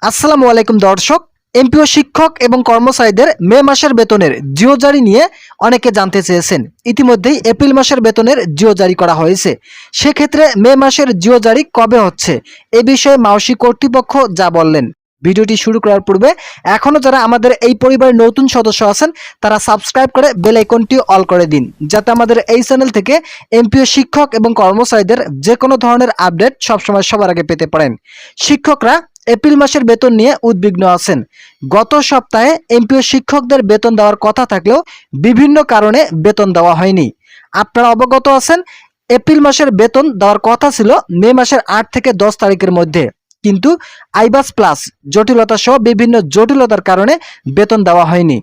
আসসালামু আলাইকুম দর্শক। এমপিও শিক্ষক এবং কর্মচারীদের মে মাসের বেতনের জিও জারি নিয়ে অনেকে জানতে চেয়েছেন। ইতিমধ্যেই এপ্রিল মাসের বেতনের জিও জারি করা হয়েছে। সেক্ষেত্রে মে মাসের জিও জারি কবে হচ্ছে এ বিষয়ে মাওসি কর্তৃপক্ষ যা বললেন। ভিডিওটি শুরু করার পূর্বে এখনও যারা আমাদের এই পরিবারের নতুন সদস্য আছেন তারা সাবস্ক্রাইব করে বেল আইকনটি অল করে দিন, যাতে আমাদের এই চ্যানেল থেকে এমপিও শিক্ষক এবং কর্মচারীদের যে কোনো ধরনের আপডেট সবসময় সবার আগে পেতে পারেন। শিক্ষকরা এপ্রিল মাসের বেতন নিয়ে উদ্বিগ্ন আছেন। গত সপ্তাহে এমপিও শিক্ষকদের বেতন দেওয়ার কথা থাকলেও বিভিন্ন কারণে বেতন দেওয়া হয়নি। আপনারা অবগত আছেন, এপ্রিল মাসের বেতন দেওয়ার কথা ছিল মে মাসের 8 থেকে 10 তারিখের মধ্যে, কিন্তু আইবাস প্লাস জটিলতা সহ বিভিন্ন জটিলতার কারণে বেতন দেওয়া হয়নি।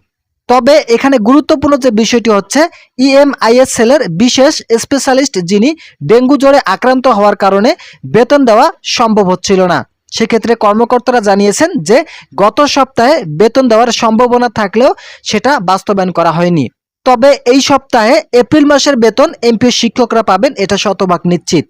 তবে এখানে গুরুত্বপূর্ণ যে বিষয়টি হচ্ছে, ইএমআইএসএল এর বিশেষ স্পেশালিস্ট যিনি ডেঙ্গু জ্বরে আক্রান্ত হওয়ার কারণে বেতন দেওয়া সম্ভব হচ্ছিল না। সেক্ষেত্রে কর্মকর্তারা জানিয়েছেন যে গত সপ্তাহে বেতন দেওয়ার সম্ভাবনা থাকলেও সেটা বাস্তবায়ন করা হয়নি। তবে এই সপ্তাহে এপ্রিল মাসের বেতন এমপিও শিক্ষকরা পাবেন, এটা শতভাগ নিশ্চিত।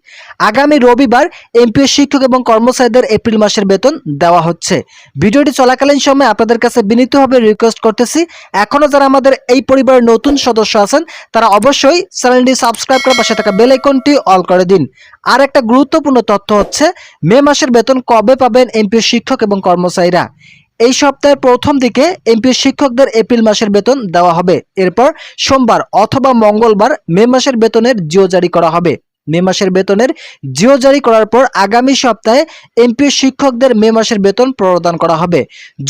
আগামী রবিবার এমপিও শিক্ষক এবং কর্মচারীদের এপ্রিল মাসের বেতন দেওয়া হচ্ছে। ভিডিওটি চলাকালীন সময় আপনাদের কাছে বিনীতভাবে রিকোয়েস্ট করতেছি, এখনো যারা আমাদের এই পরিবারের নতুন সদস্য আছেন তারা অবশ্যই চ্যানেলটি সাবস্ক্রাইব করে পাশে থাকা বেল আইকনটি অল করে দিন। আর একটা গুরুত্বপূর্ণ তথ্য হচ্ছে, মে মাসের বেতন কবে পাবেন এমপিও শিক্ষক এবং কর্মচারীরা। এই সপ্তাহের প্রথম দিকে এমপিও শিক্ষকদের এপ্রিল মাসের বেতন দেওয়া হবে। এরপর সোমবার অথবা মঙ্গলবার মে মাসের বেতনের জিও জারি করা হবে। মে মাসের বেতনের জিও জারি করার পর আগামী সপ্তাহে এমপিও শিক্ষকদের মে মাসের বেতন প্রদান করা হবে।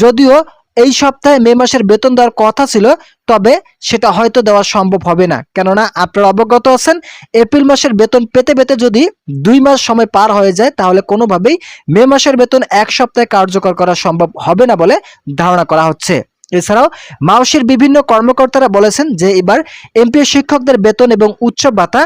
যদিও এই সপ্তাহে মে মাসের বেতন দেওয়ার কথা ছিল, তবে সেটা হয়তো দেওয়া সম্ভব হবে না। কেননা আপনারা অবগত আছেন, এপ্রিল মাসের বেতন পেতে পেতে যদি 2 মাস সময় পার হয়ে যায় তাহলে কোনোভাবেই মে মাসের বেতন এক সপ্তাহে কার্যকর করা সম্ভব হবে না বলে ধারণা করা হচ্ছে। এছাড়াও মাওসির বিভিন্ন কর্মকর্তারা বলেছেন যে এবার এমপিও শিক্ষকদের বেতন এবং উৎসব ভাতা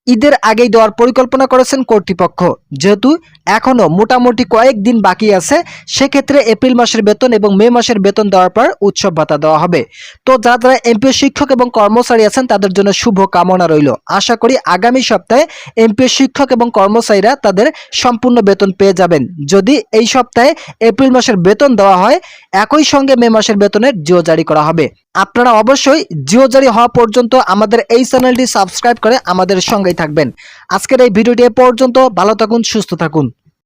ঈদের আগেই দেওয়ার পরিকল্পনা করেছেন কর্তৃপক্ষ। যেহেতু এখনো মোটামুটি কয়েকদিন বাকি আছে, সেক্ষেত্রে এপ্রিল মাসের বেতন এবং মে মাসের বেতন দেওয়ার পর উৎসব ভাতা দেওয়া হবে। তো যারা যারা এমপিও শিক্ষক এবং কর্মচারী আছেন তাদের জন্য শুভ কামনা রইল। আশা করি আগামী সপ্তাহে এমপিও শিক্ষক এবং কর্মচারীরা তাদের সম্পূর্ণ বেতন পেয়ে যাবেন। যদি এই সপ্তাহে এপ্রিল মাসের বেতন দেওয়া হয়, একই সঙ্গে মে মাসের বেতনের জিও জারি করা হবে। আপনারা অবশ্যই জিও জারি হওয়া পর্যন্ত আমাদের এই চ্যানেলটি সাবস্ক্রাইব করে আমাদের সঙ্গেই থাকবেন। আজকের এই ভিডিওটি এ পর্যন্ত। ভালো থাকুন, সুস্থ থাকুন।